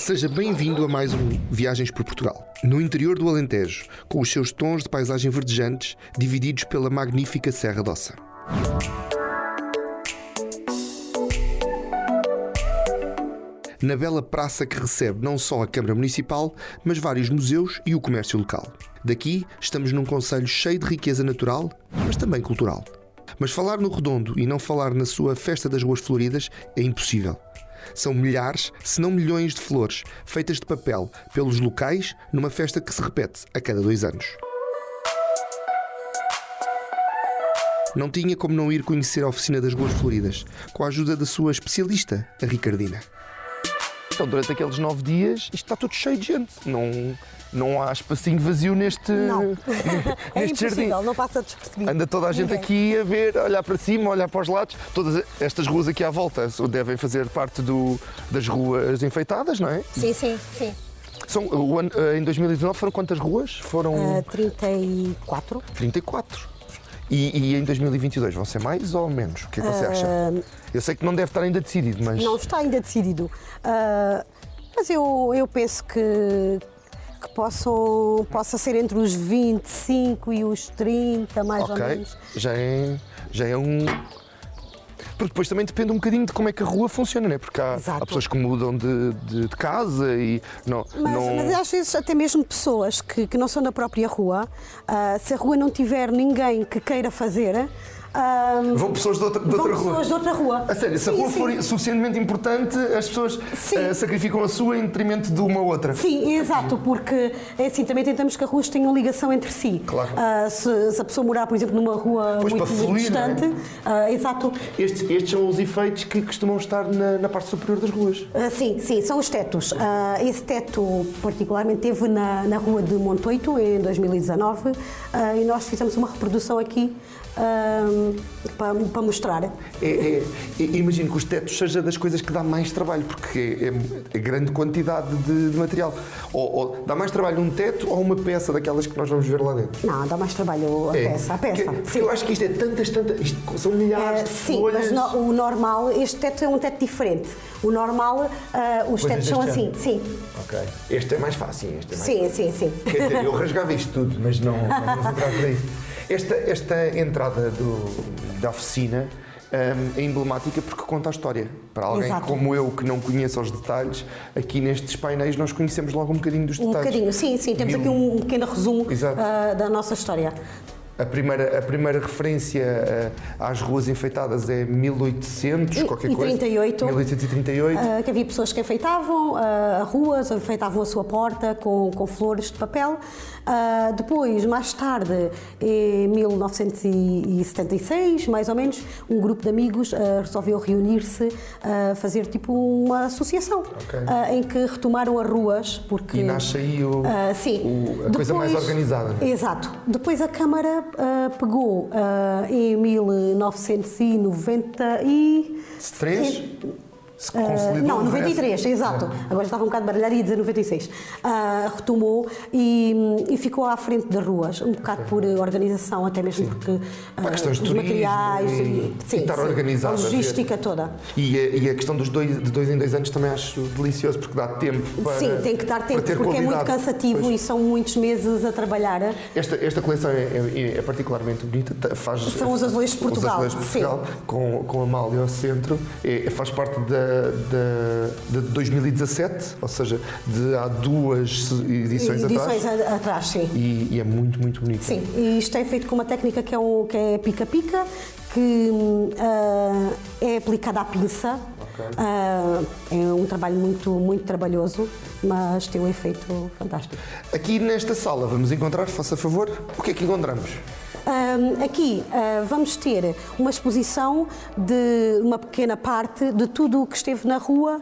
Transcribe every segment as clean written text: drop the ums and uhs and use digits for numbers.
Seja bem-vindo a mais um Viagens por Portugal, no interior do Alentejo, com os seus tons de paisagem verdejantes, divididos pela magnífica Serra de Ossa. Na bela praça que recebe não só a Câmara Municipal, mas vários museus e o comércio local. Daqui estamos num concelho cheio de riqueza natural, mas também cultural. Mas falar no Redondo e não falar na sua Festa das Ruas Floridas é impossível. São milhares, se não milhões de flores, feitas de papel, pelos locais, numa festa que se repete a cada 2 anos. Não tinha como não ir conhecer a Oficina das Ruas Floridas, com a ajuda da sua especialista, a Ricardina. Então, durante aqueles 9 dias, isto está tudo cheio de gente. Não há espacinho vazio neste impossível, jardim. não passa despercebido. Anda toda a gente aqui a ver, a olhar para cima, a olhar para os lados. Todas estas ruas aqui à volta devem fazer parte das ruas enfeitadas, não é? Sim. Em 2019 foram quantas ruas? Foram 34. 34. E em 2022 vão ser mais ou menos? O que é que você acha? Eu sei que não deve estar ainda decidido, mas... Não está ainda decidido. Mas eu penso que possa ser entre os 25 e os 30, mais ou menos. Já é um... Porque depois também depende um bocadinho de como é que a rua funciona, não é? Porque há pessoas que mudam de casa e Mas às vezes até mesmo pessoas que não são da própria rua, se a rua não tiver ninguém que queira fazer... vão pessoas de outra rua. Pessoas de outra rua. A sério, se a rua for suficientemente importante, as pessoas sacrificam a sua em detrimento de uma outra. Sim, exato, porque é assim, também tentamos que as ruas tenham ligação entre si. Claro. Se a pessoa morar, por exemplo, numa rua muito distante, exato. Estes são os efeitos que costumam estar na parte superior das ruas. Sim, são os tetos. Esse teto particularmente teve na rua de Montoito em 2019 e nós fizemos uma reprodução aqui para mostrar. Imagino que os tetos seja das coisas que dá mais trabalho, porque é grande quantidade de material. Ou dá mais trabalho um teto ou uma peça daquelas que nós vamos ver lá dentro? Não, dá mais trabalho a peça. Porque eu acho que isto é tantas, isto são milhares de folhas. Sim, mas o normal, este teto é um teto diferente. O normal, os tetos são assim, sim. Ok. Este é mais fácil. Sim. Quer dizer, eu rasgava isto tudo, mas não vamos entrar por aí. Esta entrada da oficina é emblemática porque conta a história. Para alguém como eu, que não conheça os detalhes, aqui nestes painéis nós conhecemos logo um bocadinho dos detalhes. Um bocadinho, sim. Temos aqui um pequeno resumo da nossa história. A primeira referência às ruas enfeitadas é 1800, qualquer coisa. 1838. Que havia pessoas que enfeitavam ruas, enfeitavam a sua porta com flores de papel. Depois, mais tarde, em 1976, mais ou menos, um grupo de amigos resolveu reunir-se, fazer tipo uma associação, em que retomaram as ruas. Porque, e nasce aí a coisa mais organizada. Exato. Depois a Câmara pegou em 1993. Não, 93, exato. Agora estava um bocado baralhado e ia dizer 96. Retomou e ficou à frente das ruas, um bocado por organização, até mesmo porque questões de materiais e estar organizado, a logística toda. E a questão de 2 em 2 anos também acho delicioso, porque dá tempo para... Sim, tem que dar tempo, porque qualidade. É muito cansativo e são muitos meses a trabalhar. Esta coleção é particularmente bonita. São os azulejos de Portugal. Os azulejos de Portugal, com a Amália ao centro. Faz parte de 2017, ou seja, há 2 edições atrás, sim. E é muito, muito bonito. Sim, e isto é feito com uma técnica que é pica-pica, que é aplicada à pinça. É um trabalho muito, muito trabalhoso, mas tem um efeito fantástico. Aqui nesta sala vamos encontrar, faça favor, o que é que encontramos? Aqui vamos ter uma exposição de uma pequena parte de tudo o que esteve na rua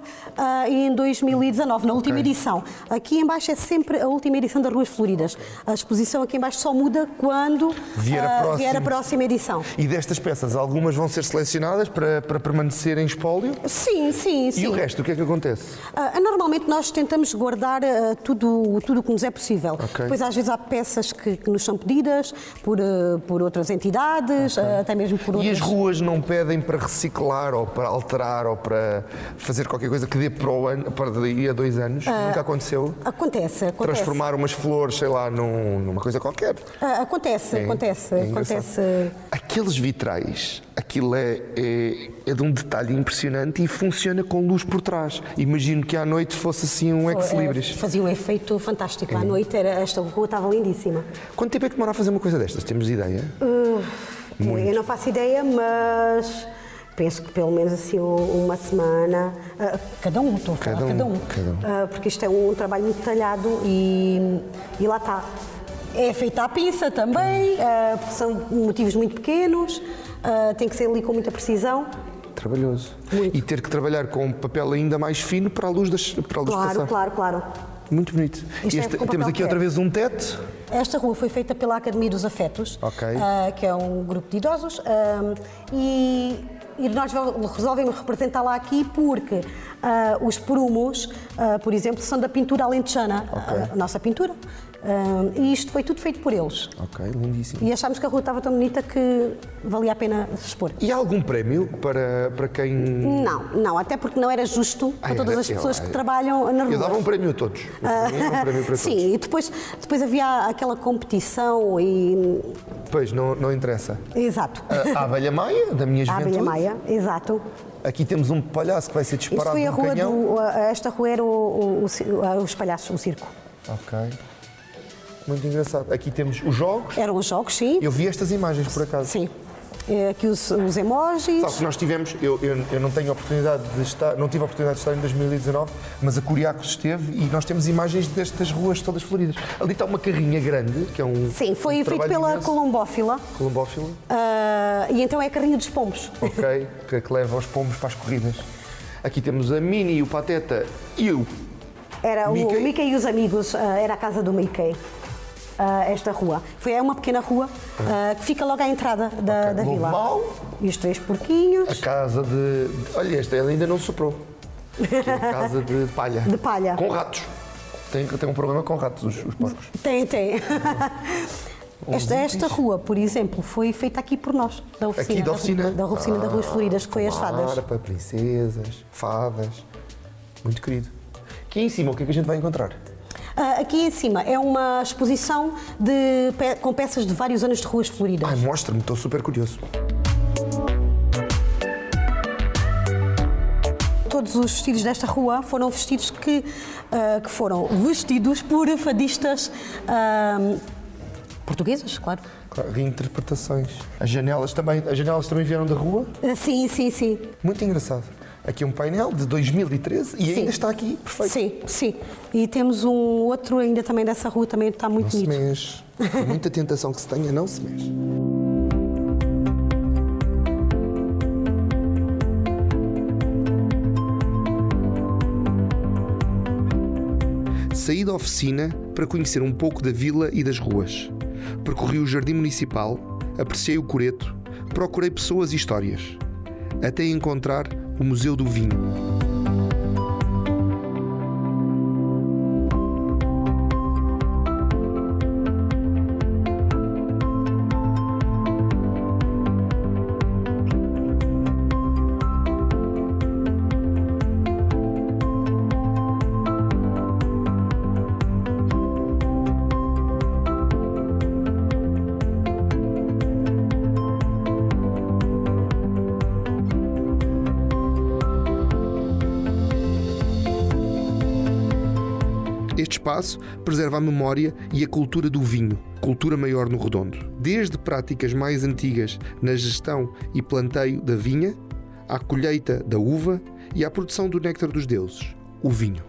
em 2019, na última edição. Aqui em baixo é sempre a última edição das Ruas Floridas. A exposição aqui em baixo só muda quando vier a próxima edição. E destas peças, algumas vão ser selecionadas para permanecer em espólio? Sim. E o resto, o que é que acontece? Normalmente nós tentamos guardar tudo o que nos é possível. Depois às vezes há peças que nos são pedidas por por outras entidades, até mesmo por outras... E as ruas não pedem para reciclar ou para alterar ou para fazer qualquer coisa que dê para o ano, para daí a 2 anos? Nunca aconteceu? Acontece. Transformar umas flores, sei lá, numa coisa qualquer? Acontece. Aqueles vitrais, aquilo é de um detalhe impressionante e funciona com luz por trás. Imagino que à noite fosse assim um ex-libris. Fazia um efeito fantástico. À noite esta rua estava lindíssima. Quanto tempo é que demora a fazer uma coisa destas? Temos ideia? Eu não faço ideia, mas penso que pelo menos assim uma semana. Cada um, estou a falar, cada um. Porque isto é um trabalho muito detalhado e lá está. É feita à pinça também, porque são motivos muito pequenos, tem que ser ali com muita precisão. Trabalhoso. Muito. E ter que trabalhar com papel ainda mais fino para a luz passar. Claro. Muito bonito. Temos aqui outra vez um teto. Esta rua foi feita pela Academia dos Afetos, que é um grupo de idosos, e nós resolvemos representá-la aqui porque os perumos, por exemplo, são da pintura alentejana, a nossa pintura. E isto foi tudo feito por eles. Ok, lindíssimo. E achámos que a rua estava tão bonita que valia a pena expor. E há algum prémio para quem... Não, até porque não era justo para todas as pessoas que trabalham na rua. Eu dava um prémio a todos. Um prémio para sim, todos. e depois havia aquela competição e... Pois, não interessa. Exato. A Abelha Maia, da minha juventude. A Abelha Maia, exato. Aqui temos um palhaço que vai ser disparado foi a num rua canhão. esta rua era os palhaços, o circo. Ok. Muito engraçado. Aqui temos os jogos. Eram os jogos, sim. Eu vi estas imagens, por acaso. Sim. Aqui os emojis. Sabe que nós tivemos, eu não tenho a oportunidade de estar, não tive a oportunidade de estar em 2019, mas a Curiacos esteve e nós temos imagens destas ruas todas floridas. Ali está uma carrinha grande, que é um... Sim, foi feito pela imenso. Colombófila. Colombófila. E então é a carrinha dos pombos. Ok, que leva os pombos para as corridas. Aqui temos a Minnie, o Pateta e o Era Mickey. o Mickey e os amigos, era a casa do Mickey. Esta rua. Foi uma pequena rua que fica logo à entrada da vila. Mau. E os 3 porquinhos. A casa de... Olha, esta ainda não soprou. A casa de palha. De palha. Com ratos. Tem um problema com ratos, os porcos. Tem. Esta rua, por exemplo, foi feita aqui por nós, da oficina. Aqui da oficina? Da oficina da Ruas Floridas, que foi as fadas. Para princesas, fadas. Muito querido. Aqui em cima, o que é que a gente vai encontrar? Aqui em cima é uma exposição com peças de vários anos de Ruas Floridas. Ai, mostra-me, estou super curioso. Todos os vestidos desta rua foram vestidos que foram vestidos por fadistas portuguesas, claro. Reinterpretações. As janelas também vieram da rua? Sim. Muito engraçado. Aqui um painel de 2013 e ainda está aqui, perfeito. Sim. E temos um outro ainda também dessa rua, também está muito bonito. Não se mexe. Muita tentação que se tenha, não se mexe. Saí da oficina para conhecer um pouco da vila e das ruas. Percorri o jardim municipal, apreciei o coreto, procurei pessoas e histórias. Até encontrar o Museu do Vinho. Este espaço preserva a memória e a cultura do vinho, cultura maior no Redondo. Desde práticas mais antigas na gestão e planteio da vinha, à colheita da uva e à produção do néctar dos deuses, o vinho.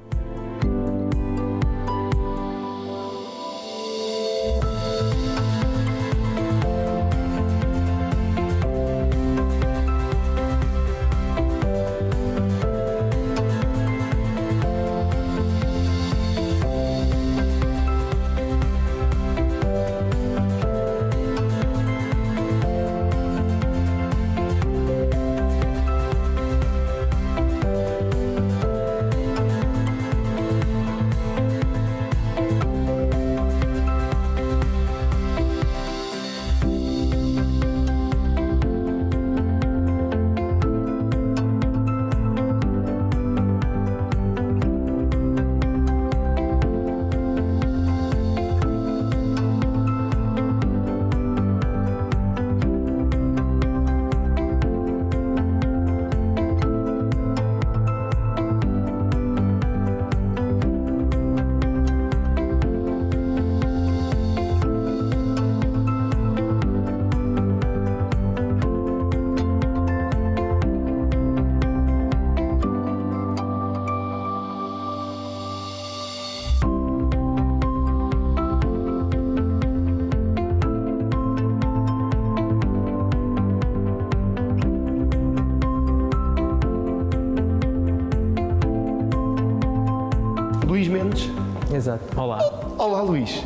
Exato. Olá. Olá, Luís.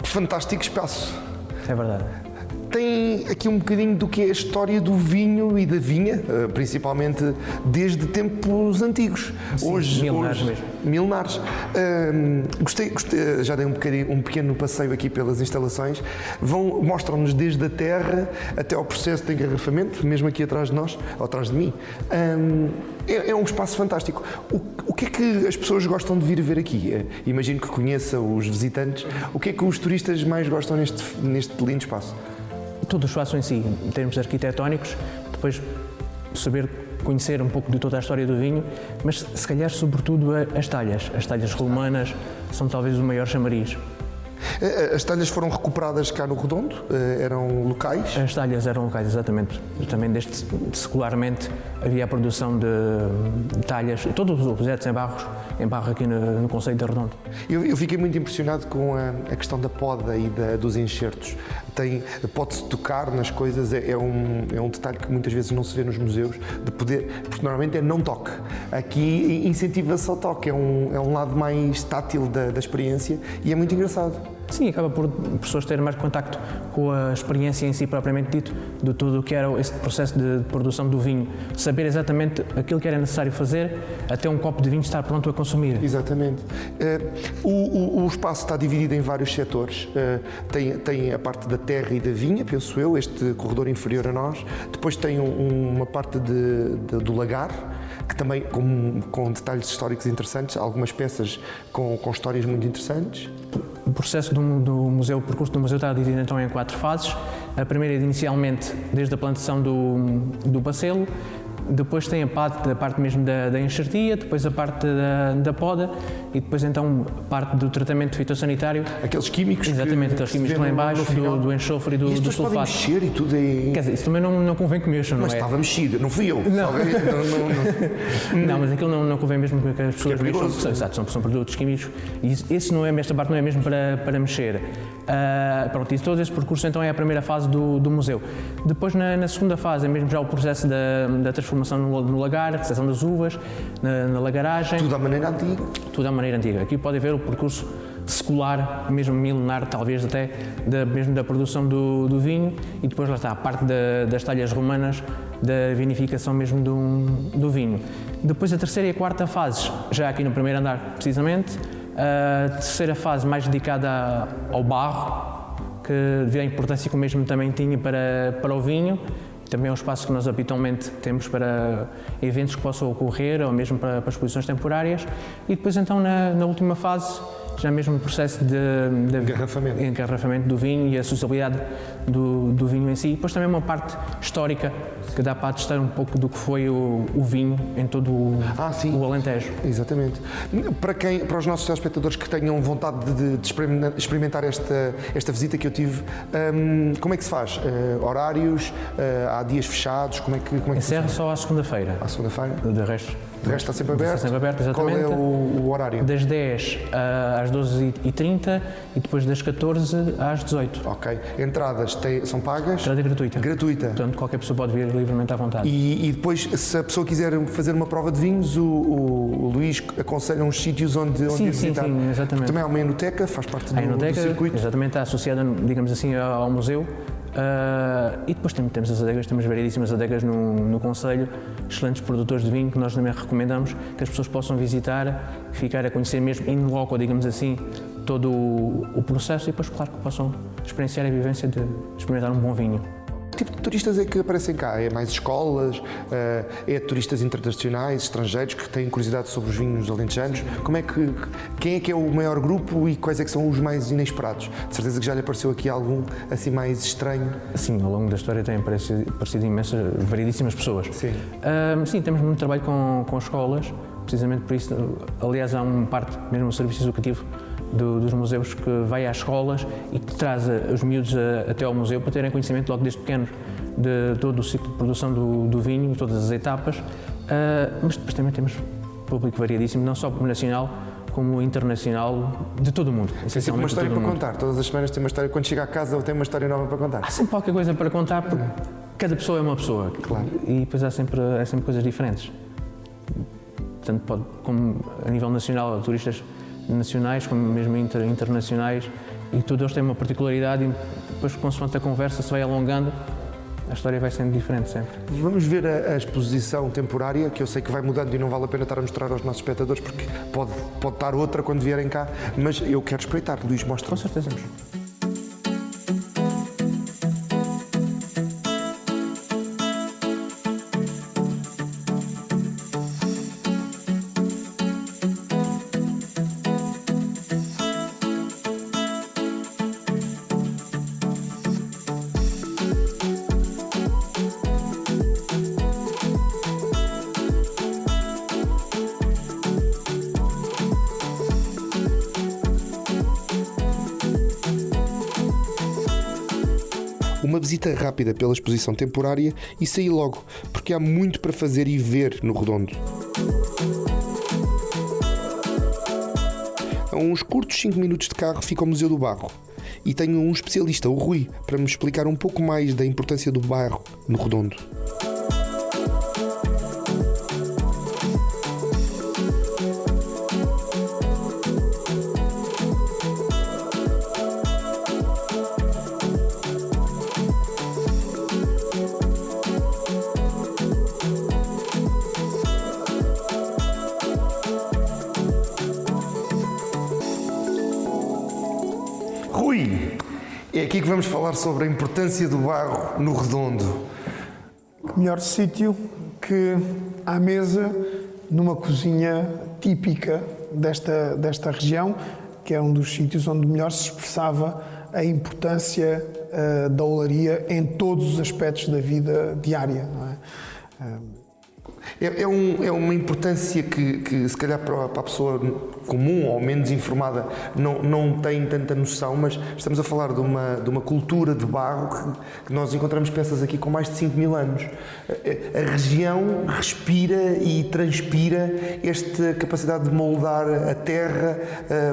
Fantástico espaço. É verdade. Tem aqui um bocadinho do que é a história do vinho e da vinha, principalmente desde tempos antigos. Sim, milenares mesmo. Milenares. Gostei, já dei um pequeno passeio aqui pelas instalações. Mostram-nos desde a terra até ao processo de engarrafamento, mesmo aqui atrás de nós, ou atrás de mim. É um espaço fantástico. O que é que as pessoas gostam de vir ver aqui? Imagino que conheça os visitantes. O que é que os turistas mais gostam neste lindo espaço? Todo o espaço em si, em termos arquitetónicos, depois conhecer um pouco de toda a história do vinho, mas se calhar sobretudo as talhas romanas são talvez o maior chamariz. As talhas foram recuperadas cá no Redondo? Eram locais? As talhas eram locais, exatamente. Também desde secularmente havia a produção de talhas, todos os objetos em barro aqui no concelho de Redondo. Eu fiquei muito impressionado com a questão da poda e dos enxertos. Pode-se tocar nas coisas, é um detalhe que muitas vezes não se vê nos museus, porque normalmente é não toque. Aqui incentiva-se ao toque, é um lado mais tátil da experiência e é muito engraçado. Sim, acaba por pessoas terem mais contacto com a experiência em si propriamente dito, de tudo o que era esse processo de produção do vinho, saber exatamente aquilo que era necessário fazer até um copo de vinho estar pronto a consumir. Exatamente. O espaço está dividido em vários setores. Tem a parte da terra e da vinha, penso eu, este corredor inferior a nós. Depois tem uma parte do lagar, que também com detalhes históricos interessantes, algumas peças com histórias muito interessantes. O processo o percurso do museu está dividido então em 4 fases. A primeira inicialmente desde a plantação do bacelo, depois tem a parte mesmo da enxertia, depois a parte da poda e depois então a parte do tratamento fitossanitário. Aqueles químicos. Exatamente, aqueles químicos lá em baixo, do enxofre e do sulfato. Podem mexer e tudo aí. Quer dizer, isso também não convém que mexam, não é? Mas estava mexido, não fui eu. Não, mas aquilo não convém mesmo que as pessoas mexam. Exato, são produtos químicos e esta parte não é mesmo para mexer. Pronto, e todo esse percurso então é a primeira fase do museu. Depois na segunda fase é mesmo já o processo da transformação no lagar, a recepção das uvas, na lagaragem. Tudo à maneira antiga. Tudo à maneira antiga. Aqui pode ver o percurso secular, mesmo milenar talvez até, mesmo da produção do vinho e depois lá está a parte das talhas romanas, da vinificação mesmo do vinho. Depois a terceira e a quarta fases, já aqui no primeiro andar precisamente, a terceira fase mais dedicada ao barro, que devido à importância que o mesmo também tinha para o vinho. Também é um espaço que nós habitualmente temos para eventos que possam ocorrer ou mesmo para exposições temporárias. E depois então na última fase, já mesmo o processo de engarrafamento do vinho e a sociabilidade do vinho em si. E depois também uma parte histórica que dá para atestar um pouco do que foi o vinho em todo o Alentejo. Exatamente. Para os nossos telespectadores que tenham vontade de experimentar esta visita que eu tive, como é que se faz? Horários? Há dias fechados? Como é que encerra só à segunda-feira. À segunda-feira? De resto está sempre aberto? Está sempre aberto, exatamente. Qual é o horário? Das 10 às 12h30 e depois das 14 às 18. Ok. Entradas são pagas? Entrada gratuita. Gratuita. Portanto, qualquer pessoa pode vir livremente à vontade. E depois, se a pessoa quiser fazer uma prova de vinhos, o Luís aconselha uns sítios onde visitar. Sim, exatamente. Também há uma enoteca, faz parte do circuito. Exatamente, está associada, digamos assim, ao museu. E depois temos as adegas, temos variedíssimas adegas no concelho, excelentes produtores de vinho que nós também recomendamos que as pessoas possam visitar, ficar a conhecer mesmo in loco, digamos assim, todo o processo e depois, claro, que possam experienciar a vivência de experimentar um bom vinho. Que tipo de turistas é que aparecem cá? É mais escolas? É turistas internacionais, estrangeiros que têm curiosidade sobre os vinhos alentejanos? Quem é que é o maior grupo e quais é que são os mais inesperados? De certeza que já lhe apareceu aqui algum assim mais estranho? Sim, ao longo da história têm aparecido imensas, variedíssimas pessoas. Sim. Sim, temos muito trabalho com escolas, precisamente por isso. Aliás, há uma parte, mesmo o serviço educativo dos museus, que vai às escolas e que traz os miúdos até ao museu para terem conhecimento logo desde pequenos de todo o ciclo de produção do vinho, todas as etapas, mas depois também temos público variadíssimo, não só nacional como internacional, de todo o mundo. Tem sempre uma história para contar, todas as semanas tem uma história, quando chega a casa tem uma história nova para contar. Há sempre qualquer coisa para contar, porque cada pessoa é uma pessoa. Claro. E depois há sempre coisas diferentes. Tanto como a nível nacional, turistas nacionais como mesmo internacionais, e todos eles têm uma particularidade, e depois, consoante a conversa se vai alongando, a história vai sendo diferente sempre. Vamos ver a exposição temporária, que eu sei que vai mudando e não vale a pena estar a mostrar aos nossos espectadores, porque pode estar outra quando vierem cá, mas eu quero espreitar. Luís, mostra. Com certeza. Uma visita rápida pela exposição temporária e sair logo, porque há muito para fazer e ver no Redondo. A uns curtos 5 minutos de carro fica o Museu do Barro. E tenho um especialista, o Rui, para me explicar um pouco mais da importância do barro no Redondo. Rui, é aqui que vamos falar sobre a importância do barro no Redondo. Que melhor sítio que à mesa, numa cozinha típica desta região, que é um dos sítios onde melhor se expressava a importância da olaria em todos os aspectos da vida diária, não é? É uma importância que se calhar para a pessoa comum ou menos informada não tem tanta noção, mas estamos a falar de uma cultura de barro que nós encontramos peças aqui com mais de 5.000 anos. A região respira e transpira esta capacidade de moldar a terra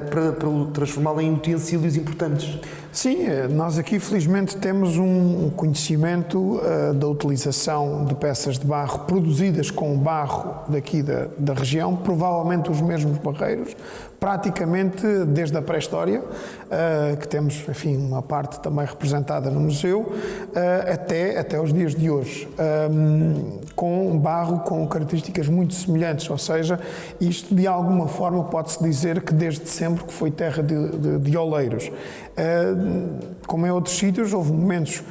para transformá-la em utensílios importantes. Sim, nós aqui felizmente temos um conhecimento da utilização de peças de barro produzidas com barro daqui da região, provavelmente os mesmos barreiros, praticamente desde a pré-história, que temos, enfim, uma parte também representada no museu, até os dias de hoje, com barro com características muito semelhantes, ou seja, isto de alguma forma pode-se dizer que desde sempre que foi terra de oleiros. Como em outros sítios, houve momentos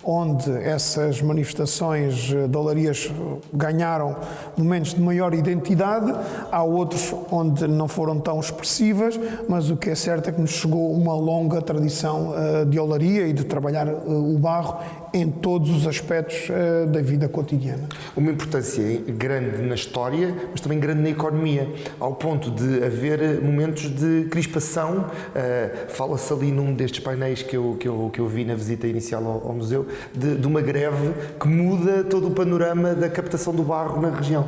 onde essas manifestações de olarias ganharam momentos de maior identidade, há outros onde não foram tão expressivas, mas o que é certo é que nos chegou uma longa tradição de olaria e de trabalhar o barro em todos os aspectos da vida cotidiana. Uma importância grande na história, mas também grande na economia, ao ponto de haver momentos de crispação. Fala-se ali num destes painéis que eu vi na visita inicial ao museu, de uma greve que muda todo o panorama da captação do barro na região.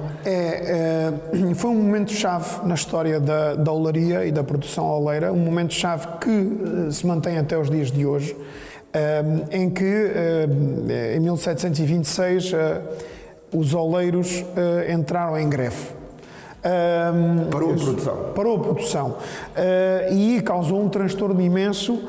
Foi um momento-chave na história da olaria e da produção oleira, um momento-chave que se mantém até os dias de hoje, em que, em 1726, os oleiros entraram em greve. Parou a produção. Parou a produção. E causou um transtorno imenso,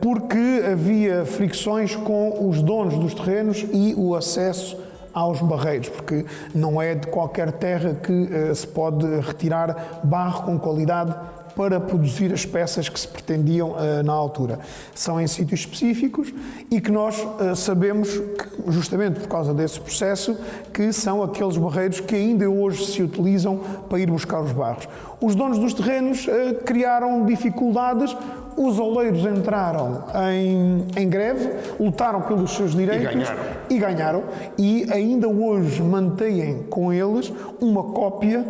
porque havia fricções com os donos dos terrenos e o acesso aos barreiros, porque não é de qualquer terra que se pode retirar barro com qualidade para produzir as peças que se pretendiam na altura. São em sítios específicos e que nós sabemos, que, justamente por causa desse processo, que são aqueles barreiros que ainda hoje se utilizam para ir buscar os barros. Os donos dos terrenos criaram dificuldades, os oleiros entraram em greve, lutaram pelos seus direitos e ganharam. E ainda hoje mantêm com eles uma cópia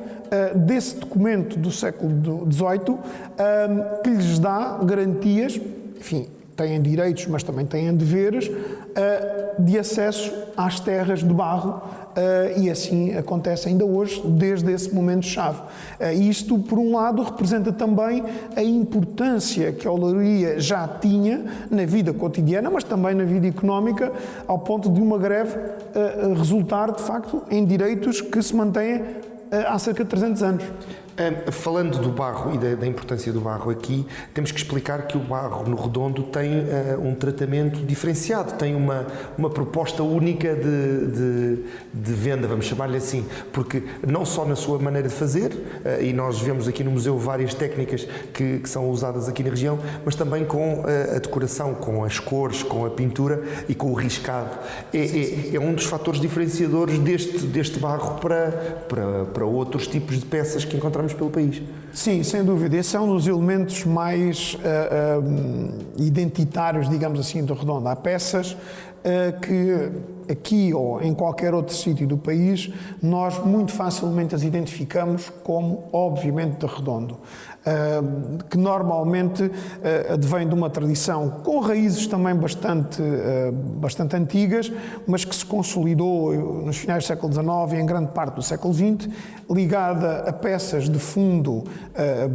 desse documento do século XVIII que lhes dá garantias, enfim, têm direitos, mas também têm deveres, de acesso às terras de barro, e assim acontece ainda hoje, desde esse momento-chave. Isto, por um lado, representa também a importância que a olaria já tinha na vida cotidiana, mas também na vida económica, ao ponto de uma greve resultar, de facto, em direitos que se mantêm há cerca de 300 anos. Falando do barro e da importância do barro aqui, temos que explicar que o barro no Redondo tem um tratamento diferenciado, tem uma proposta única de venda, vamos chamar-lhe assim, porque não só na sua maneira de fazer, e nós vemos aqui no museu várias técnicas que são usadas aqui na região, mas também com a decoração, com as cores, com a pintura e com o riscado. É um dos fatores diferenciadores deste barro para outros tipos de peças que encontramos pelo país. Sim, sem dúvida. Esse é um dos elementos mais identitários, digamos assim, do Redondo. Há peças que aqui ou em qualquer outro sítio do país nós muito facilmente as identificamos como, obviamente, de Redondo. Que normalmente advém de uma tradição com raízes também bastante antigas, mas que se consolidou nos finais do século XIX e em grande parte do século XX, ligada a peças de fundo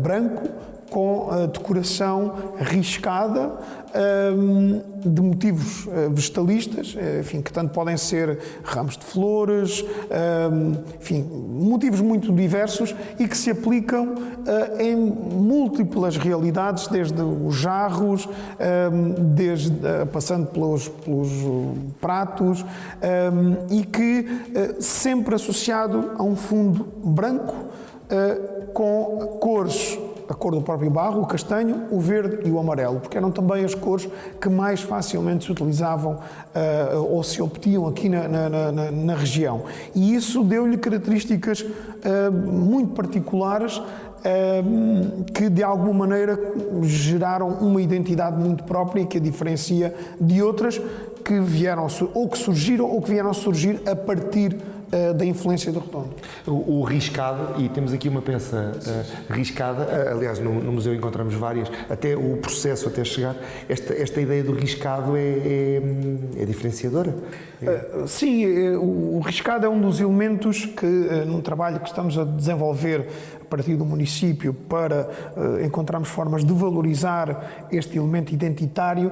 branco, com a decoração riscada de motivos vegetalistas, enfim, que tanto podem ser ramos de flores, enfim, motivos muito diversos e que se aplicam em múltiplas realidades, desde os jarros, passando pelos pratos, e que sempre associado a um fundo branco com cores, a cor do próprio barro, o castanho, o verde e o amarelo, porque eram também as cores que mais facilmente se utilizavam ou se obtinham aqui na região. E isso deu-lhe características muito particulares que de alguma maneira geraram uma identidade muito própria e que a diferencia de outras que vieram ou que surgiram ou que vieram a surgir a partir da influência do Redondo. O riscado, e temos aqui uma peça riscada, aliás no museu encontramos várias, até o processo até chegar, esta ideia do riscado é diferenciadora? Sim, o riscado é um dos elementos que num trabalho que estamos a desenvolver a partir do município para encontrarmos formas de valorizar este elemento identitário,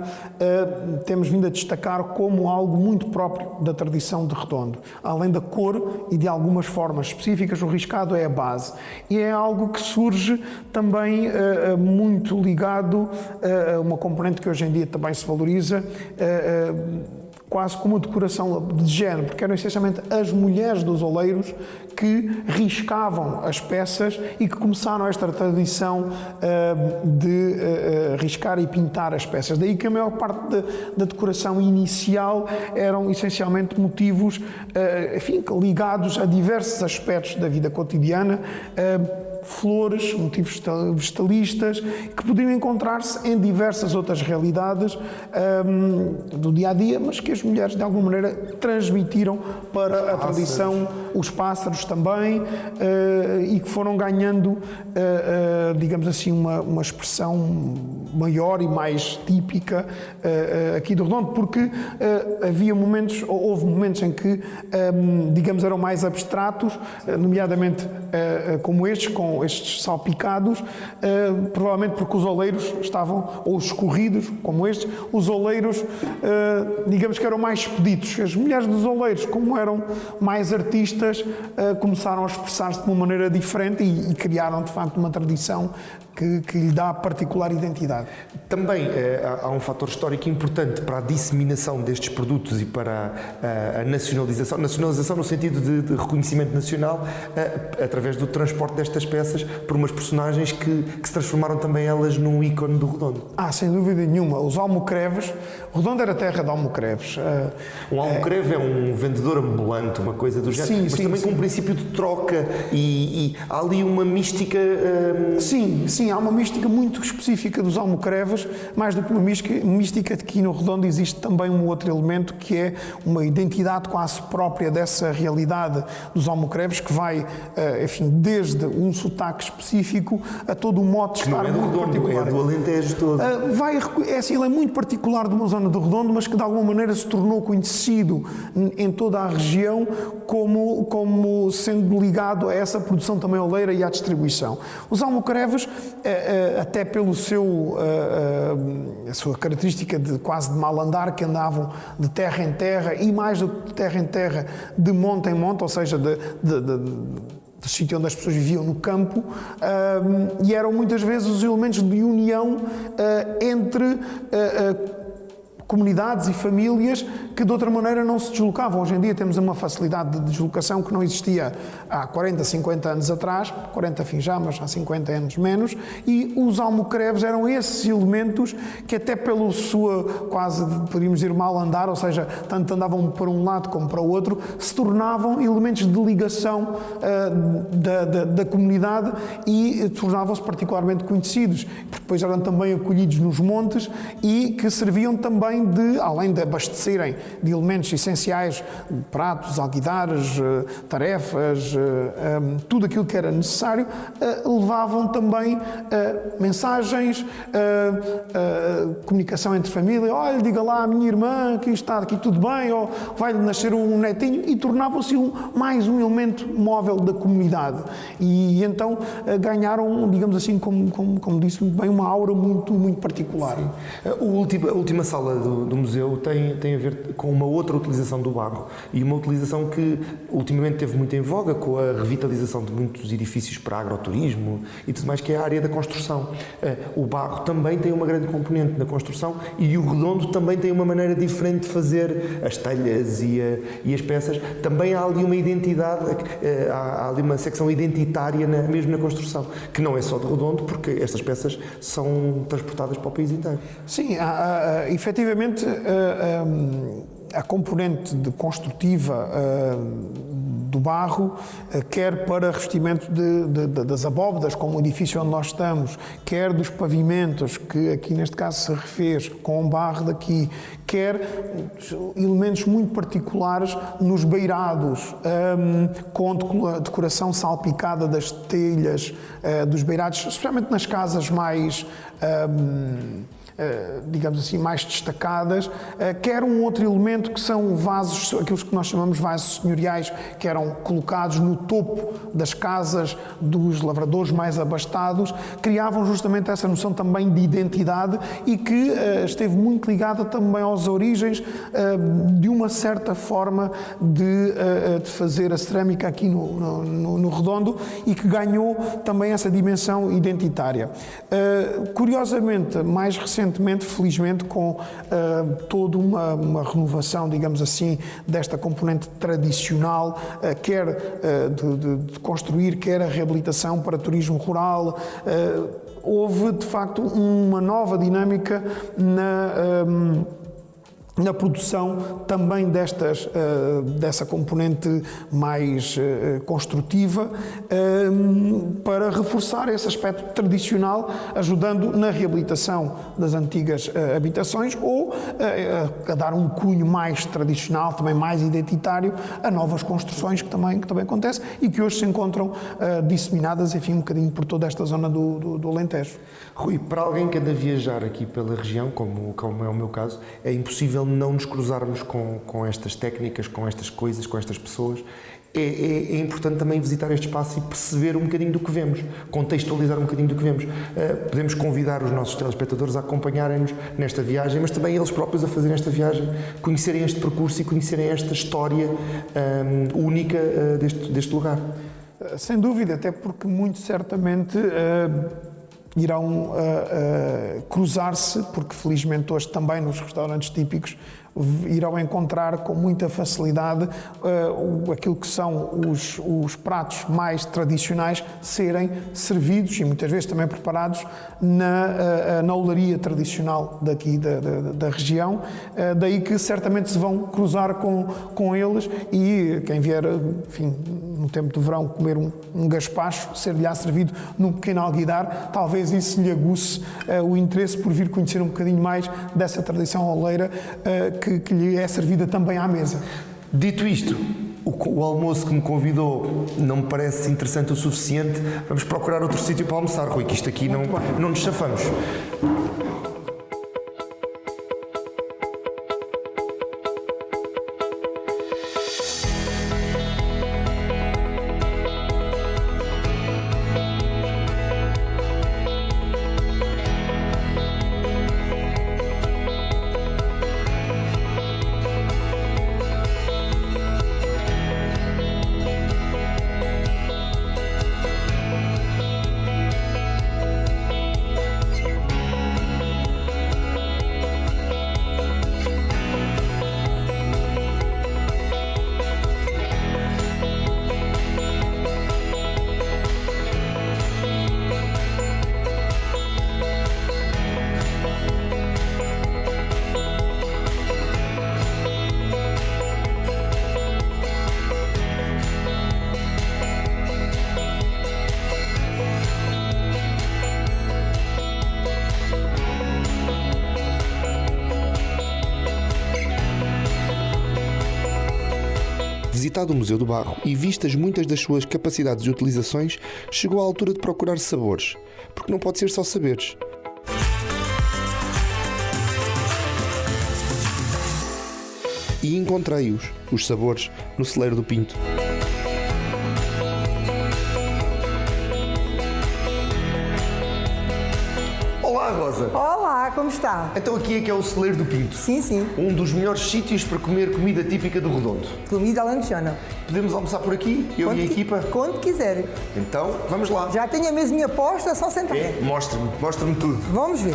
temos vindo a destacar como algo muito próprio da tradição de Redondo. Além da cor e de algumas formas específicas, o riscado é a base. E é algo que surge também muito ligado a uma componente que hoje em dia também se valoriza, quase como decoração de género, porque eram essencialmente as mulheres dos oleiros que riscavam as peças e que começaram esta tradição de riscar e pintar as peças. Daí que a maior parte da decoração inicial eram essencialmente motivos enfim, ligados a diversos aspectos da vida cotidiana, flores, motivos vegetalistas, que podiam encontrar-se em diversas outras realidades do dia-a-dia, mas que as mulheres de alguma maneira transmitiram para a tradição, os pássaros também, e que foram ganhando, digamos assim, uma expressão maior e mais típica aqui do Redondo, porque houve momentos em que, digamos, eram mais abstratos, nomeadamente como estes, com estes salpicados, provavelmente porque os oleiros estavam, ou os escorridos, como estes, os oleiros, digamos que eram mais expeditos. As mulheres dos oleiros, como eram mais artistas, começaram a expressar-se de uma maneira diferente e criaram, de facto, uma tradição que lhe dá particular identidade. Também há um fator histórico importante para a disseminação destes produtos e para a nacionalização no sentido de reconhecimento nacional, através do transporte destas peças por umas personagens que se transformaram também elas num ícone do Redondo. Sem dúvida nenhuma. Os almocreves, o Redondo era terra de almocreves. Um almocreve é um vendedor ambulante, uma coisa do género, mas também com um princípio de troca e há ali uma mística... Sim, há uma mística muito específica dos almocreves, mais do que uma mística de que no Redondo existe também um outro elemento que é uma identidade quase própria dessa realidade dos almocreves, que vai, enfim, desde um sotaque específico a todo um modo de estar muito particular. É do Alentejo todo. Ele é muito particular de uma zona do Redondo, mas que de alguma maneira se tornou conhecido em toda a região como sendo ligado a essa produção também oleira e à distribuição. Os almocreves, até pelo a sua característica de quase de mal andar, que andavam de terra em terra e mais do que de terra em terra, de monte em monte, ou seja, de sítio onde as pessoas viviam no campo, e eram muitas vezes os elementos de união entre comunidades e famílias que de outra maneira não se deslocavam. Hoje em dia temos uma facilidade de deslocação que não existia há 40, 50 anos atrás, 40 enfim já, mas há 50 anos menos, e os almocreves eram esses elementos que até pelo sua, quase podíamos dizer, mal andar, ou seja, tanto andavam para um lado como para o outro, se tornavam elementos de ligação da comunidade e tornavam-se particularmente conhecidos, porque depois eram também acolhidos nos montes e que serviam também além de abastecerem de elementos essenciais, pratos, alguidares, tarefas, tudo aquilo que era necessário, levavam também mensagens, comunicação entre família, olha, diga lá à minha irmã que está aqui tudo bem, ou vai-lhe nascer um netinho, e tornavam-se mais um elemento móvel da comunidade. E então ganharam, digamos assim, como disse muito bem, uma aura muito, muito particular. A última sala do museu tem a ver com uma outra utilização do barro, e uma utilização que ultimamente teve muito em voga com a revitalização de muitos edifícios para agroturismo e tudo mais, que é a área da construção. O barro também tem uma grande componente na construção, e o redondo também tem uma maneira diferente de fazer as telhas e as peças. Também há ali uma identidade, há ali uma secção identitária mesmo na construção, que não é só de redondo, porque estas peças são transportadas para o país inteiro. Sim, efetivamente a componente construtiva do barro, quer para revestimento das abóbadas, como o edifício onde nós estamos, quer dos pavimentos, que aqui neste caso se refez com o barro daqui, quer elementos muito particulares nos beirados, com decoração salpicada das telhas dos beirados, especialmente nas casas mais digamos assim, mais destacadas, quer um outro elemento que são vasos, aqueles que nós chamamos vasos senhoriais, que eram colocados no topo das casas dos lavradores mais abastados, criavam justamente essa noção também de identidade e que esteve muito ligada também às origens de uma certa forma de fazer a cerâmica aqui no Redondo, e que ganhou também essa dimensão identitária. Curiosamente, mais recentemente, felizmente, com toda uma renovação, digamos assim, desta componente tradicional, quer de construir, quer a reabilitação para turismo rural, houve de facto uma nova dinâmica na produção também dessa componente mais construtiva, para reforçar esse aspecto tradicional, ajudando na reabilitação das antigas habitações, ou a dar um cunho mais tradicional, também mais identitário, a novas construções que também acontece e que hoje se encontram disseminadas, enfim, um bocadinho por toda esta zona do Alentejo. Rui, para alguém que anda a viajar aqui pela região, como é o meu caso, é impossível não nos cruzarmos com estas técnicas, com estas coisas, com estas pessoas. É importante também visitar este espaço e perceber um bocadinho do que vemos, contextualizar um bocadinho do que vemos. Podemos convidar os nossos telespectadores a acompanharem-nos nesta viagem, mas também eles próprios a fazerem esta viagem, conhecerem este percurso e conhecerem esta história única deste lugar. Sem dúvida, até porque muito certamente irão cruzar-se, porque felizmente hoje também nos restaurantes típicos irão encontrar com muita facilidade aquilo que são os pratos mais tradicionais serem servidos e muitas vezes também preparados na olaria tradicional daqui da região, daí que certamente se vão cruzar com eles, e quem vier, enfim, no tempo de verão comer um gaspacho, ser-lhe servido num pequeno alguidar, talvez isso lhe aguce o interesse por vir conhecer um bocadinho mais dessa tradição oleira que lhe é servida também à mesa. Dito isto, o almoço que me convidou não me parece interessante o suficiente. Vamos procurar outro sítio para almoçar, Rui, que isto aqui não nos chafamos. Visitado o Museu do Barro e vistas muitas das suas capacidades e utilizações, chegou à altura de procurar sabores, porque não pode ser só saberes. E encontrei-os, os sabores, no celeiro do Pinto. Olá, Rosa! Olá, como está? Então aqui é que é o celeiro do Pinto. Sim, sim. Um dos melhores sítios para comer comida típica do Redondo. Comida alentejana. Podemos almoçar por aqui, eu e a equipa? Quando quiser. Então, vamos lá. Já tenho a mesinha posta, é só sentar. Mostra-me tudo. Vamos ver.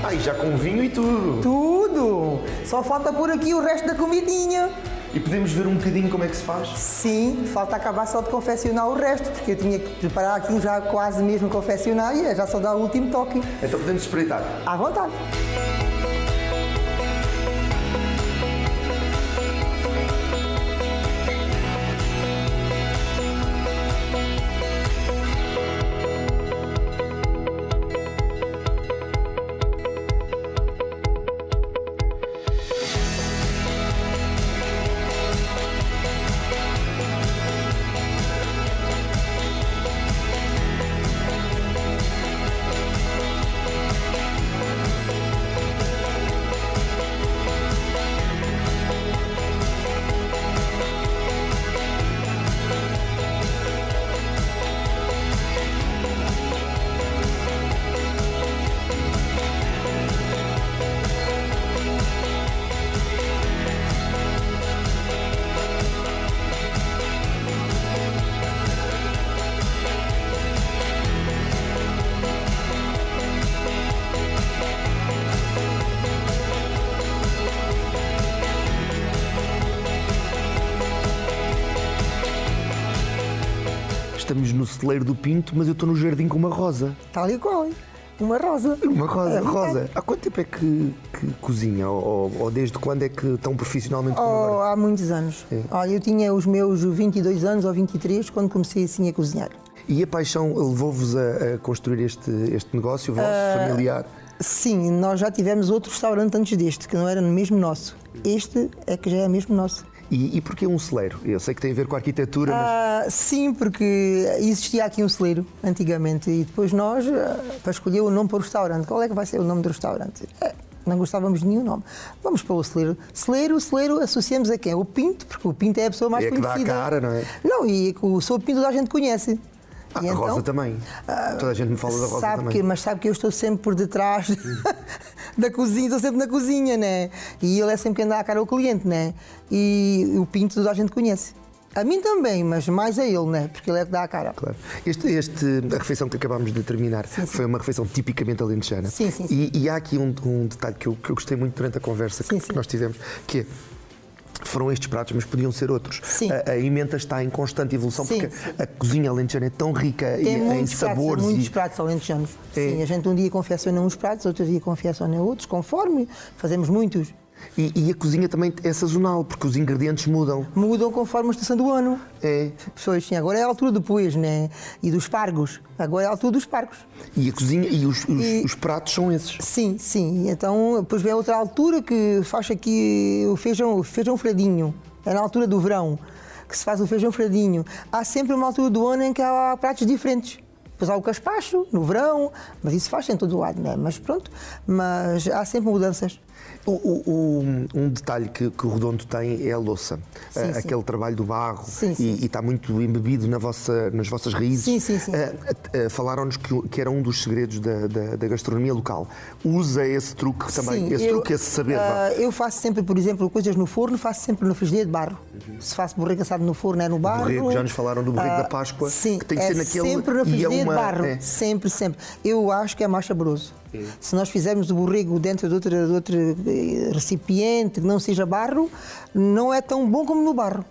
Ai, já com vinho e tudo. Tudo! Só falta por aqui o resto da comidinha. E podemos ver um bocadinho como é que se faz? Sim, falta acabar só de confeccionar o resto, porque eu tinha que preparar aquilo já quase mesmo confeccionar e é já só dar o último toque. Então podemos espreitar. À vontade. Estamos no celeiro do Pinto, mas eu estou no jardim com uma rosa. Tal e qual. Uma rosa. Uma rosa, É verdade. rosa. Há quanto tempo é que cozinha? Ou desde quando é que tão profissionalmente como Oh, agora? há muitos anos. Olha, eu tinha os meus 22 anos ou 23 quando comecei assim a cozinhar. E a paixão levou-vos a construir este negócio vosso, familiar? Sim, nós já tivemos outro restaurante antes deste, que não era mesmo nosso. Este é que já é mesmo nosso. E porquê um celeiro? Eu sei que tem a ver com a arquitetura, mas... Sim, porque existia aqui um celeiro antigamente e depois nós, para escolher o nome para o restaurante, qual é que vai ser o nome do restaurante? Não gostávamos de nenhum nome. Vamos para o celeiro. Celeiro, associamos a quem? O Pinto, porque o Pinto é a pessoa mais É que dá a conhecida. cara, não é? Não, e o Sr. Pinto toda a gente conhece. E a Rosa também. Toda a gente me fala da Rosa também. Mas sabe que eu estou sempre por detrás da cozinha, estou sempre na cozinha, né? E ele é sempre quem dá a cara ao cliente, né? E o Pinto toda a gente conhece. A mim também, mas mais a ele, né? Porque ele é que dá a cara. Claro. A refeição que acabámos de terminar foi uma refeição tipicamente alentejana. Sim. E há aqui um detalhe que eu gostei muito durante a conversa que nós tivemos, que é, foram estes pratos, mas podiam ser outros. Sim. A emenda está em constante evolução, Sim, porque sim. a cozinha alentejana é tão rica Tem em muitos sabores. muitos pratos alentejanos. É. Sim, a gente um dia confecciona uns pratos, outro dia confecciona outros, conforme fazemos muitos. E a cozinha também é sazonal, porque os ingredientes mudam. Mudam conforme a estação do ano. É. Pessoas, sim, agora é a altura do pois, né? E dos pargos. Agora é a altura dos pargos. E a cozinha e os pratos são esses. Sim. Então, depois vem outra altura que faz aqui o feijão fradinho. É na altura do verão que se faz o feijão fradinho. Há sempre uma altura do ano em que há pratos diferentes. Depois há o caspacho, no verão, mas isso faz em todo o lado, né? Mas pronto, mas há sempre mudanças. Um detalhe que o Redondo tem é a louça. Sim. Aquele trabalho do barro. Sim. E está muito embebido nas vossas raízes. Sim. Falaram-nos que era um dos segredos da gastronomia local. Usa esse truque também, esse saber. Eu faço sempre, por exemplo, coisas no forno, faço sempre no frigideiro de barro. Se faço borrego assado no forno, é no barro. Borrego, já nos falaram do borrego da Páscoa. Sim, que tem que ser naquele... sempre no frigideiro de barro. É. Sempre. Eu acho que é mais saboroso. Se nós fizermos o borrego dentro de outro recipiente que não seja barro, não é tão bom como no barro.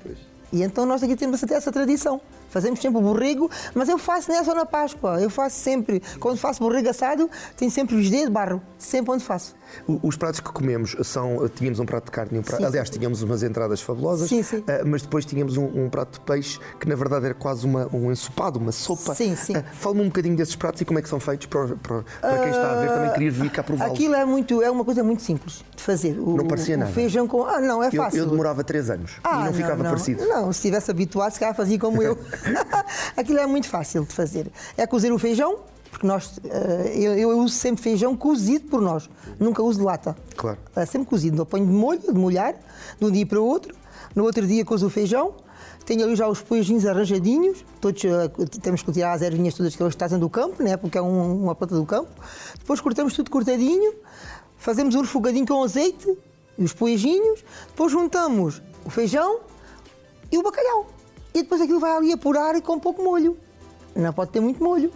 E então nós aqui temos essa tradição. Fazemos sempre o borrego, mas eu faço não é só na Páscoa, eu faço sempre. Quando faço borrego assado, tenho sempre os dedos de barro, sempre onde faço. Os pratos que comemos tínhamos um prato de carne e um prato. Sim, Aliás, sim. tínhamos umas entradas fabulosas, Sim, sim. mas depois tínhamos um prato de peixe que na verdade era quase um ensopado, uma sopa. Sim, sim. Fala-me um bocadinho desses pratos e como é que são feitos para quem está a ver também querer vir cá prová-los. Aquilo é uma coisa muito simples de fazer. Não parecia nada. O feijão com. Não, é Eu fácil. demorava 3 anos e não ficava parecido. Não, se estivesse habituado, se calhar fazia como eu. Aquilo é muito fácil de fazer. É cozer o feijão, porque eu uso sempre feijão cozido por nós. Nunca uso de lata. Claro. É sempre cozido. Eu ponho de molho, de molhar, de um dia para o outro. No outro dia cozo o feijão. Tenho ali já os poejinhos arranjadinhos. Todos temos que tirar as ervinhas todas que eles trazem do campo, né? Porque é uma planta do campo. Depois cortamos tudo cortadinho. Fazemos um refogadinho com azeite e os poejinhos. Depois juntamos o feijão e o bacalhau. E depois aquilo vai ali apurar com pouco molho. Não pode ter muito molho.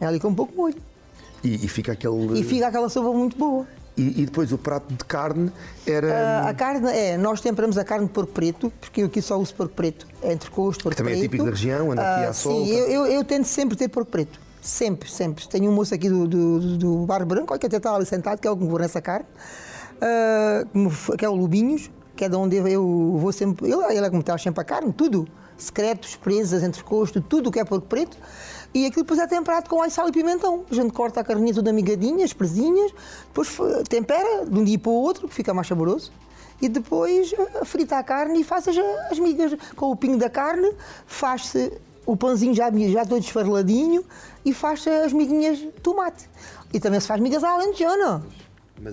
É ali com pouco molho. E fica aquele. E fica aquela sopa muito boa. E depois o prato de carne era. A carne, nós temperamos a carne de porco preto, porque eu aqui só uso porco preto. É entrecosto, porco Que também é preto. típico da região, anda aqui à solta. Sim, eu tento sempre ter porco preto. Sempre, sempre. Tenho um moço aqui do Bar Branco, que até está ali sentado, que é o que me vou nessa carne, que é o Lubinhos, que é de onde eu vou sempre. Ele é que me traz sempre a carne, tudo. Secretos, presas, entrecosto, tudo o que é porco preto. E aquilo depois é temperado com alho, sal e pimentão. A gente corta a carninha toda amigadinha, as presinhas, depois tempera de um dia para o outro, que fica mais saboroso. E depois frita a carne e faz as migas. Com o pingo da carne, faz-se o pãozinho já todo esfareladinho e faz-se as miguinhas de tomate. E também se faz migas à alentejana. É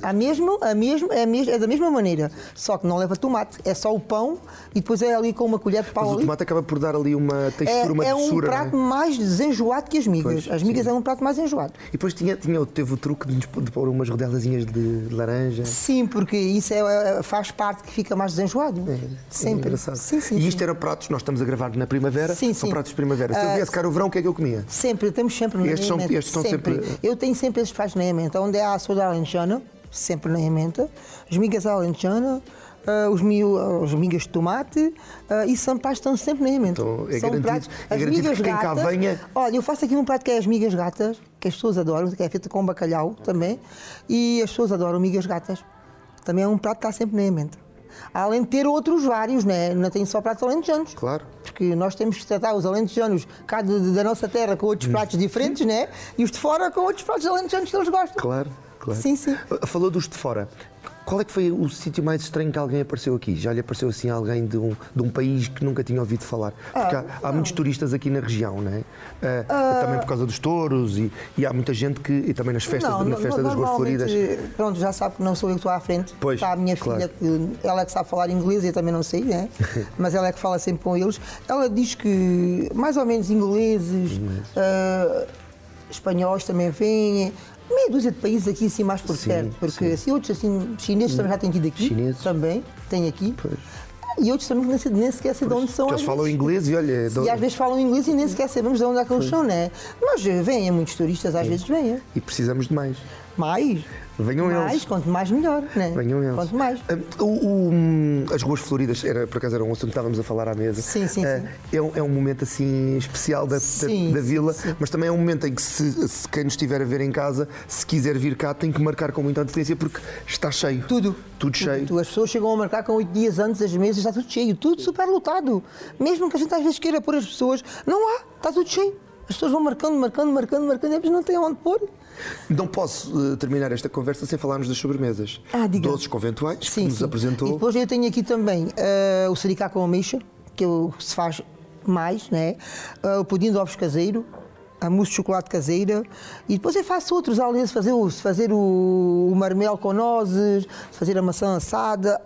da mesma maneira, só que não leva tomate, é só o pão e depois é ali com uma colher de pau. Mas o tomate acaba por dar ali uma textura, uma doçura. É um prato mais desenjoado que as migas. Pois, as migas sim. é um prato mais enjoado. E depois teve o truque de pôr umas rodelazinhas de laranja. Sim, porque isso faz parte que fica mais desenjoado. Sempre. É engraçado. Sim, E isto era pratos, nós estamos a gravar na primavera, Sim, são sim. pratos de primavera. Se eu viesse cá o verão, o que é que eu comia? Sempre, temos sempre na Estes emenda. estão sempre- Eu tenho sempre esses pratos na emenda. Onde é a soda alentejana, sempre na emenda. As migas à alentejana, os migas de tomate e são pratos que estão sempre na emenda. Então, é São garantido- pratos- é as garantido migas que quem cá gatas- venha- Olha, eu faço aqui um prato que é as migas gatas, que as pessoas adoram, que é feita com bacalhau também. E as pessoas adoram migas gatas. Também é um prato que está sempre na emenda. Além de ter outros vários, né? Não tem só pratos alentejanos. Claro. Porque nós temos que tratar os alentejanos cá da nossa terra com outros pratos diferentes, né? E os de fora com outros pratos alentejanos que eles gostam. Claro, claro. Sim, sim. Falou dos de fora. Qual é que foi o sítio mais estranho que alguém apareceu aqui? Já lhe apareceu assim alguém de um país que nunca tinha ouvido falar? Porque há muitos turistas aqui na região, não é? Também por causa dos touros e há muita gente que. E também nas festas, na festa das Ruas Floridas. Pronto, já sabe que não sou eu que estou à frente. Pois, Está a minha claro. filha, que ela é que sabe falar inglês, eu também não sei, né? Mas ela é que fala sempre com eles. Ela diz que mais ou menos ingleses, espanhóis também vêm. Meia dúzia de países aqui assim mais por Sim, perto, porque sim. assim, outros assim, chineses também já têm tido aqui, Chineses. também, tem aqui. Pois. E outros também nem sequer sei de onde são. Que eles às falam vezes. inglês e olha. E às vezes falam inglês e nem sequer sabemos de onde é que eles são, né? Mas vêm muitos turistas, às vezes vêm. E precisamos de mais. Mais. Venham Mais, eles. quanto mais melhor, né? Venham eles. Quanto mais. As Ruas Floridas, por acaso era um assunto que estávamos a falar à mesa. Sim, sim, sim. É um momento assim especial da Sim, vila, sim. mas também é um momento em que se quem nos estiver a ver em casa, se quiser vir cá, tem que marcar com muita antecedência porque está cheio. Tudo. Tudo cheio. As pessoas chegam a marcar com 8 dias antes das mesas, está tudo cheio, tudo super lotado. Mesmo que a gente às vezes queira pôr as pessoas, não há, está tudo cheio. As pessoas vão marcando, e depois não têm onde pôr. Não posso terminar esta conversa sem falarmos das sobremesas. Diga. Doces conventuais, que nos apresentou. E depois eu tenho aqui também o saricá com ameixa, que se faz mais, né? O pudim de ovos caseiro, a mousse de chocolate caseira, e depois eu faço outros, além de fazer o marmelo com nozes, fazer a maçã assada,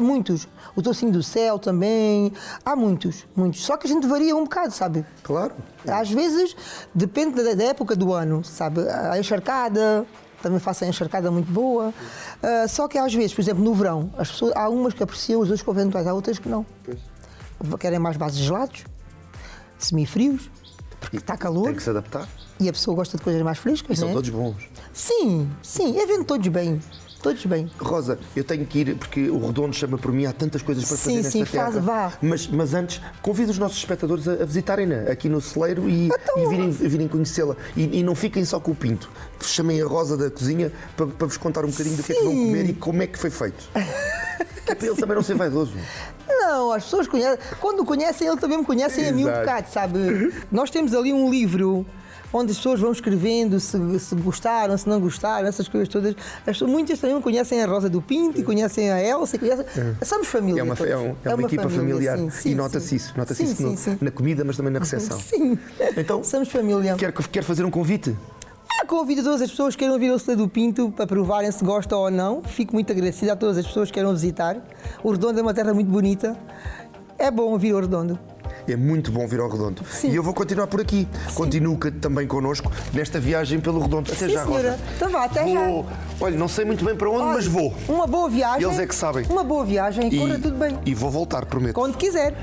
muitos. O tocinho do céu também, há muitos. Só que a gente varia um bocado, sabe? Claro. Às vezes, depende da época do ano, sabe? A encharcada, também faço a encharcada muito boa. Só que às vezes, por exemplo, no verão, há umas que apreciam os dois conventuais, há outras que não. Pois. Querem mais bases gelados, semifrios, porque está calor Tem que se adaptar. e a pessoa gosta de coisas mais frescas, E são né? todos bons. Sim, eu vendo todos bem. todos bem. Rosa, eu tenho que ir porque o Redondo chama por mim, há tantas coisas para fazer nesta terra. Vá. Mas antes, convido os nossos espectadores a visitarem-na aqui no celeiro e virem conhecê-la. E não fiquem só com o pinto. Chamem a Rosa da cozinha para vos contar um bocadinho do que é que vão comer e como é que foi feito. Que é para ele também não ser vaidoso. Não, as pessoas conhecem. Quando conhecem, ele também me conhecem a mim um bocado, sabe? Nós temos ali um livro onde as pessoas vão escrevendo se gostaram, se não gostaram, essas coisas todas. Muitas também conhecem a Rosa do Pinto e conhecem a Elsa. Somos família. É uma equipa familiar. Sim, e nota-se isso. Nota-se isso na comida, mas também na recepção. Sim. Então, somos família. Quer fazer um convite? Convido todas as pessoas que queiram vir ao Celeiro do Pinto para provarem se gostam ou não. Fico muito agradecida a todas as pessoas que queiram visitar. O Redondo é uma terra muito bonita. É bom vir ao Redondo. É muito bom vir ao Redondo. Sim. E eu vou continuar por aqui. Sim. Continua também connosco nesta viagem pelo Redondo. Até já, senhora. Rosa. Então vá, até já. Olha, não sei muito bem para onde, mas vou. Uma boa viagem. Eles é que sabem. Uma boa viagem e corra tudo bem. E vou voltar, prometo. Quando quiser.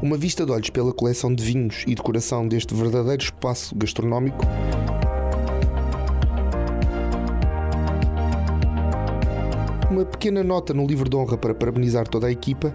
Uma vista de olhos pela coleção de vinhos e decoração deste verdadeiro espaço gastronómico. Uma pequena nota no livro de honra para parabenizar toda a equipa.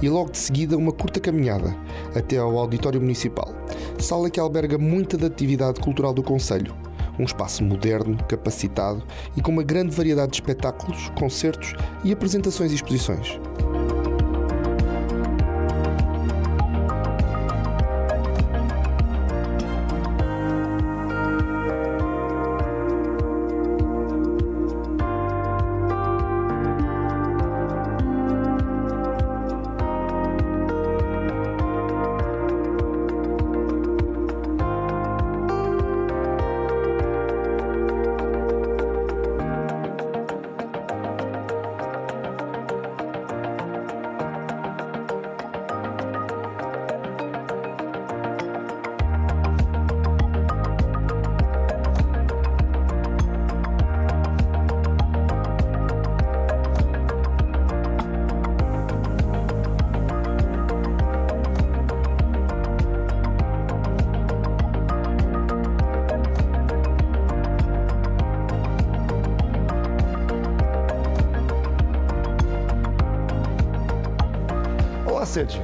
E logo de seguida uma curta caminhada até ao Auditório Municipal, sala que alberga muita da atividade cultural do concelho. Um espaço moderno, capacitado e com uma grande variedade de espetáculos, concertos e apresentações e exposições. Olá, Sérgio.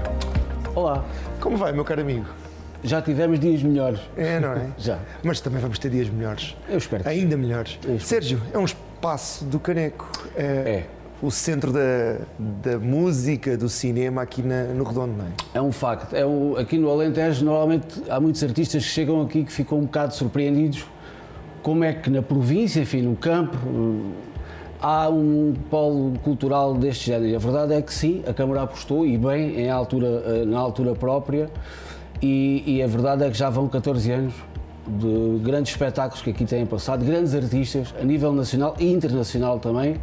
Olá. Como vai, meu caro amigo? Já tivemos dias melhores. É, não é? Já. Mas também vamos ter dias melhores. Eu espero que ainda melhores. Sérgio, é um espaço do Caneco. É. O centro da música, do cinema aqui no Redondo, não é? É um facto. Aqui no Alentejo, normalmente, há muitos artistas que chegam aqui que ficam um bocado surpreendidos como é que na província, enfim, no campo, há um polo cultural deste género. E a verdade é que sim, a Câmara apostou, e bem, na altura própria, e a verdade é que já vão 14 anos de grandes espetáculos que aqui têm passado, grandes artistas, a nível nacional e internacional também,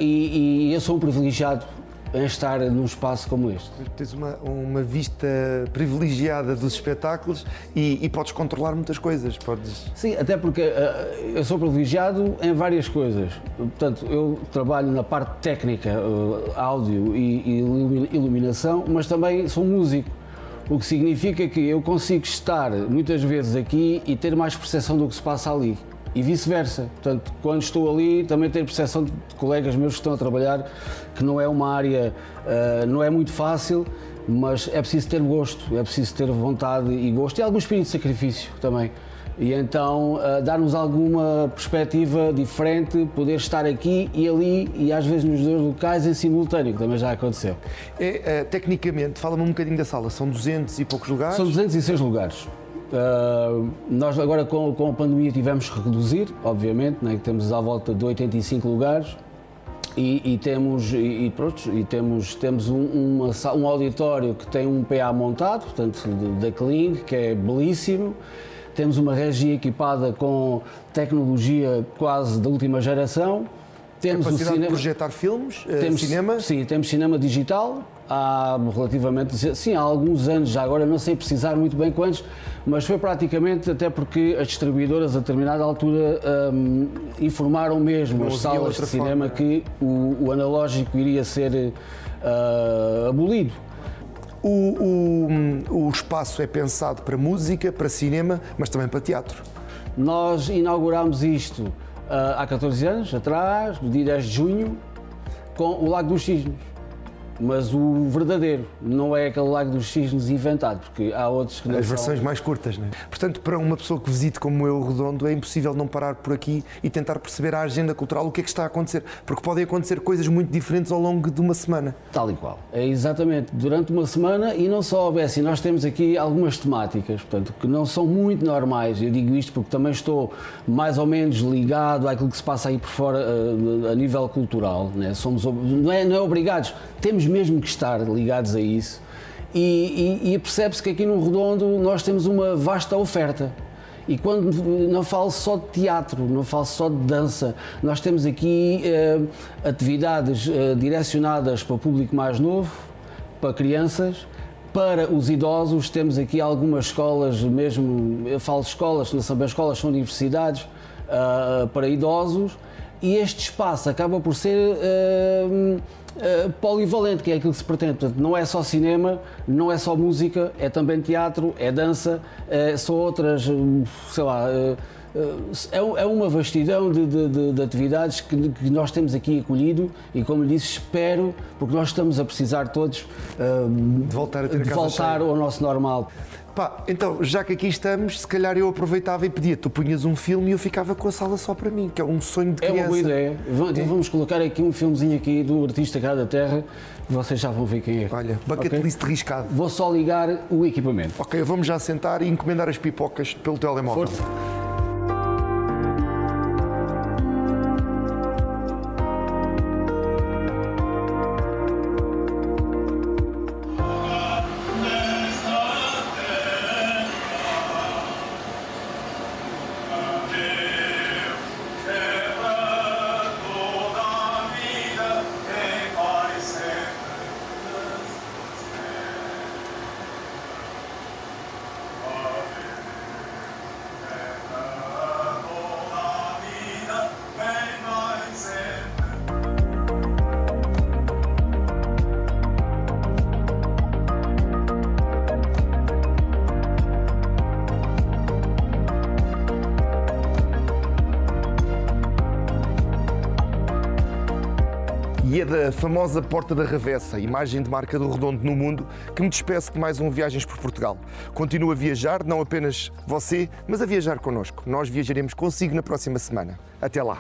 e eu sou um privilegiado em estar num espaço como este. Tens uma vista privilegiada dos espetáculos e podes controlar muitas coisas. Sim, até porque eu sou privilegiado em várias coisas. Portanto, eu trabalho na parte técnica, áudio e iluminação, mas também sou músico. O que significa que eu consigo estar muitas vezes aqui e ter mais percepção do que se passa ali. E vice-versa. Portanto, quando estou ali, também tenho percepção de colegas meus que estão a trabalhar, que não é uma área, não é muito fácil, mas é preciso ter gosto, é preciso ter vontade e gosto, e algum espírito de sacrifício também. E então, dar-nos alguma perspectiva diferente, poder estar aqui e ali, e às vezes nos dois locais em simultâneo, que também já aconteceu. Tecnicamente, fala-me um bocadinho da sala, são 200 e poucos lugares? São 206 lugares. Nós agora com a pandemia tivemos que reduzir, obviamente, né? Temos à volta de 85 lugares e temos um auditório que tem um PA montado, portanto da Kling, que é belíssimo. Temos uma regia equipada com tecnologia quase da última geração. Temos capacidade de projetar filmes, cinema? Sim, temos cinema digital. Há relativamente, sim, há alguns anos, já agora não sei precisar muito bem quantos, mas foi praticamente até porque as distribuidoras a determinada altura informaram mesmo Não as havia salas de outra cinema forma. que o analógico iria ser abolido. O espaço é pensado para música, para cinema, mas também para teatro. Nós inaugurámos isto há 14 anos atrás, no dia 10 de junho, com o Lago dos Cisnes. Mas o verdadeiro, não é aquele Lago dos Cisnes inventado, porque há outros que não As são. versões mais curtas, não é? Portanto, para uma pessoa que visite como eu o Redondo, é impossível não parar por aqui e tentar perceber a agenda cultural, o que é que está a acontecer. Porque podem acontecer coisas muito diferentes ao longo de uma semana. Tal e qual. É exatamente, durante uma semana, e não só, Bessie, nós temos aqui algumas temáticas, portanto, que não são muito normais. Eu digo isto porque também estou mais ou menos ligado àquilo que se passa aí por fora a nível cultural, né? Não é obrigados, temos mesmo que estar ligados a isso. E percebe-se que aqui no Redondo nós temos uma vasta oferta. E quando não falo só de teatro, não falo só de dança, nós temos aqui atividades direcionadas para o público mais novo, para crianças, para os idosos. Temos aqui algumas escolas, mesmo, eu falo de escolas, não são bem escolas, são universidades para idosos, e este espaço acaba por ser polivalente, que é aquilo que se pretende. Portanto, não é só cinema, não é só música, é também teatro, é dança, são outras, sei lá, é uma vastidão de atividades que nós temos aqui acolhido e, como lhe disse, espero, porque nós estamos a precisar todos De voltar a ter a de casa voltar cheia. ao nosso normal. Pá, então, já que aqui estamos, se calhar eu aproveitava e pedia, tu punhas um filme e eu ficava com a sala só para mim, que é um sonho de É criança. uma boa ideia. Então vamos colocar aqui um filmezinho aqui do artista cá da terra, vocês já vão ver quem é. Olha, bucket Ok? list riscado. Vou só ligar o equipamento. Ok, vamos já sentar e encomendar as pipocas pelo telemóvel. Força. E é da famosa Porta da Ravessa, imagem de marca do Redondo no mundo, que me despeço de mais um Viagens por Portugal. Continua a viajar, não apenas você, mas a viajar connosco. Nós viajaremos consigo na próxima semana. Até lá!